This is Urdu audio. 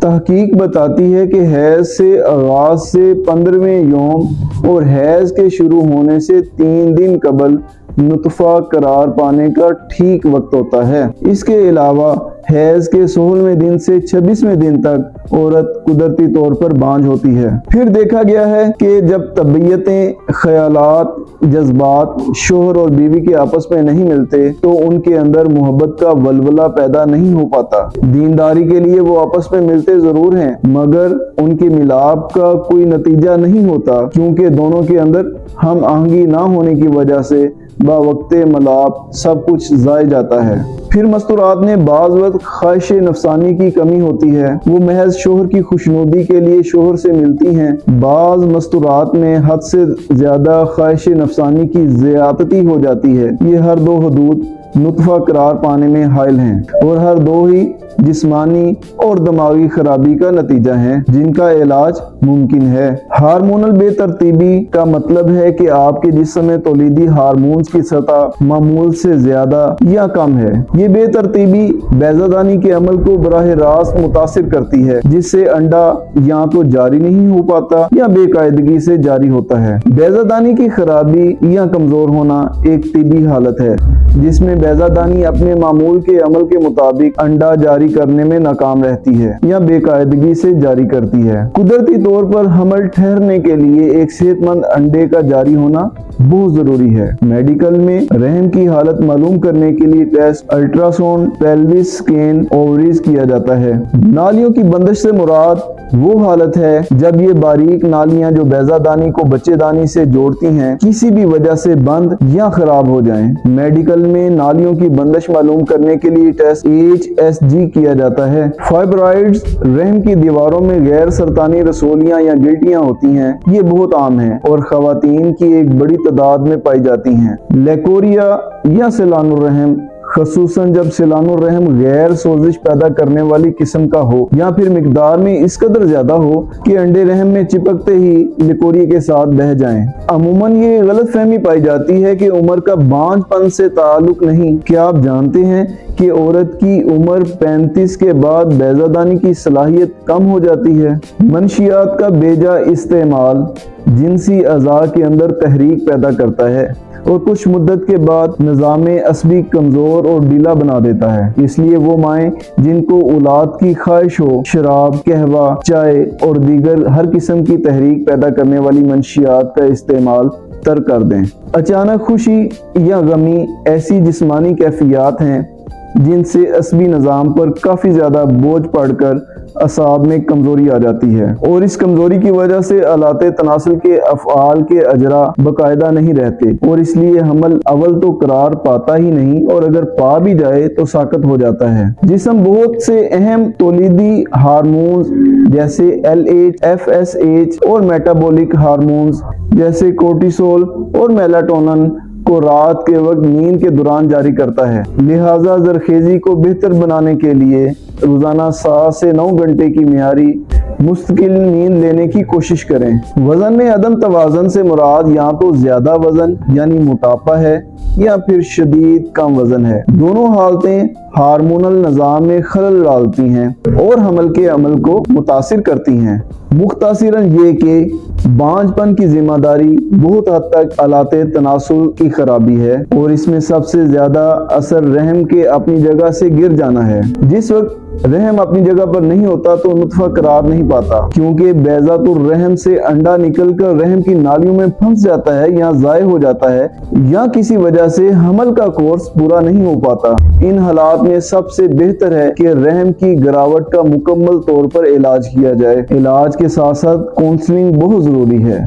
تحقیق بتاتی ہے کہ حیض سے آغاز سے 15ویں یوم اور حیض کے شروع ہونے سے 3 دن قبل نطفہ قرار پانے کا ٹھیک وقت ہوتا ہے۔ اس کے علاوہ حیض کے 16ویں دن سے 26ویں دن تک عورت قدرتی طور پر بانجھ ہوتی ہے۔ پھر دیکھا گیا ہے کہ جب طبیعتیں، خیالات، جذبات شوہر اور بیوی کے آپس میں نہیں ملتے تو ان کے اندر محبت کا ولولہ پیدا نہیں ہو پاتا۔ دینداری کے لیے وہ آپس میں ملتے ضرور ہیں مگر ان کے ملاپ کا کوئی نتیجہ نہیں ہوتا، کیونکہ دونوں کے اندر ہم آہنگی نہ ہونے کی وجہ سے باوقت ملاپ سب کچھ ضائع جاتا ہے۔ پھر مستورات میں بعض وقت خواہش نفسانی کی کمی ہوتی ہے، وہ محض شوہر کی خوشنودی کے لیے شوہر سے ملتی ہیں۔ بعض مستورات میں حد سے زیادہ خواہش نفسانی کی زیادتی ہو جاتی ہے۔ یہ ہر دو حدود نطفہ قرار پانے میں حائل ہیں اور ہر دو ہی جسمانی اور دماغی خرابی کا نتیجہ ہیں جن کا علاج ممکن ہے۔ ہارمونل بے ترتیبی کا مطلب ہے کہ آپ کے جسم میں تولیدی ہارمونز کی سطح معمول سے زیادہ یا کم ہے۔ یہ بے ترتیبی بیضہ دانی کے عمل کو براہ راست متاثر کرتی ہے، جس سے انڈا یا تو جاری نہیں ہو پاتا یا بے قاعدگی سے جاری ہوتا ہے۔ بیضہ دانی کی خرابی یا کمزور ہونا ایک طبی حالت ہے جس میں بیضہ دانی اپنے معمول کے عمل کے مطابق انڈا جاری کرنے میں ناکام رہتی ہے یا بے قاعدگی سے جاری کرتی ہے۔ قدرتی طور پر حمل ٹھہرنے کے لیے ایک صحت مند انڈے کا جاری ہونا بہت ضروری ہے۔ میڈیکل میں رحم کی حالت معلوم کرنے کے لیے test, ultrasound, pelvis scan, ovaries کیا جاتا ہے۔ نالیوں کی بندش سے مراد وہ حالت ہے جب یہ باریک نالیاں جو بیضہ دانی کو بچے دانی سے جوڑتی ہیں کسی بھی وجہ سے بند یا خراب ہو جائیں۔ میڈیکل میں نالیوں کی بندش معلوم کرنے کے لیے ٹیسٹ HSG کیا جاتا ہے۔ فائبرائڈز رحم کی دیواروں میں غیر سرطانی رسولیاں یا گلٹیاں ہوتی ہیں، یہ بہت عام ہیں اور خواتین کی ایک بڑی تعداد میں پائی جاتی ہیں۔ لیکوریا یا سیلان الرحم، خصوصاً جب سیلان الرحم غیر سوزش پیدا کرنے والی قسم کا ہو یا پھر مقدار میں اس قدر زیادہ ہو کہ انڈے رحم میں چپکتے ہی لیکوریا کے ساتھ بہہ جائیں۔ عموماً یہ غلط فہمی پائی جاتی ہے کہ عمر کا بانجھ پن سے تعلق نہیں۔ کیا آپ جانتے ہیں کہ عورت کی عمر 35 کے بعد بیضہ دانی کی صلاحیت کم ہو جاتی ہے؟ منشیات کا بے جا استعمال جنسی اعضاء کے اندر تحریک پیدا کرتا ہے اور کچھ مدت کے بعد نظام عصبی کمزور اور ڈھیلا بنا دیتا ہے۔ اس لیے وہ مائیں جن کو اولاد کی خواہش ہو شراب، قہوہ، چائے اور دیگر ہر قسم کی تحریک پیدا کرنے والی منشیات کا استعمال ترک کر دیں۔ اچانک خوشی یا غمی ایسی جسمانی کیفیات ہیں جن سے عصبی نظام پر کافی زیادہ بوجھ پڑ کر اعصاب میں کمزوری آ جاتی ہے اور اس کمزوری کی وجہ سے آلات تناسل کے افعال کے اجرا باقاعدہ نہیں رہتے اور اس لیے حمل اول تو قرار پاتا ہی نہیں اور اگر پا بھی جائے تو ساقط ہو جاتا ہے۔ جسم بہت سے اہم تولیدی ہارمونز جیسے LH، FSH اور میٹابولک ہارمونز جیسے کورٹیسول اور میلاٹونن کو رات کے وقت نیند کے دوران جاری کرتا ہے۔ لہٰذا زرخیزی کو بہتر بنانے کے لیے روزانہ 7 سے 9 گھنٹے کی معیاری مستقل نیند لینے کی کوشش کریں۔ وزن میں عدم توازن سے مراد یا تو زیادہ وزن یعنی موٹاپا ہے یا پھر شدید کم وزن ہے۔ دونوں حالتیں ہارمونل نظام میں خلل ڈالتی ہیں اور حمل کے عمل کو متاثر کرتی ہیں۔ مختصراً یہ کہ بانجھ پن کی ذمہ داری بہت حد تک آلات تناسل کی خرابی ہے اور اس میں سب سے زیادہ اثر رحم کے اپنی جگہ سے گر جانا ہے۔ جس وقت رحم اپنی جگہ پر نہیں ہوتا تو نطفہ قرار نہیں پاتا، کیونکہ بیضۃ الرحم سے انڈا نکل کر رحم کی نالیوں میں پھنس جاتا ہے یا ضائع ہو جاتا ہے یا کسی وجہ سے حمل کا کورس پورا نہیں ہو پاتا۔ ان حالات میں سب سے بہتر ہے کہ رحم کی گراوٹ کا مکمل طور پر علاج کیا جائے۔ علاج کے ساتھ ساتھ کاؤنسلنگ بہت ضروری ہے۔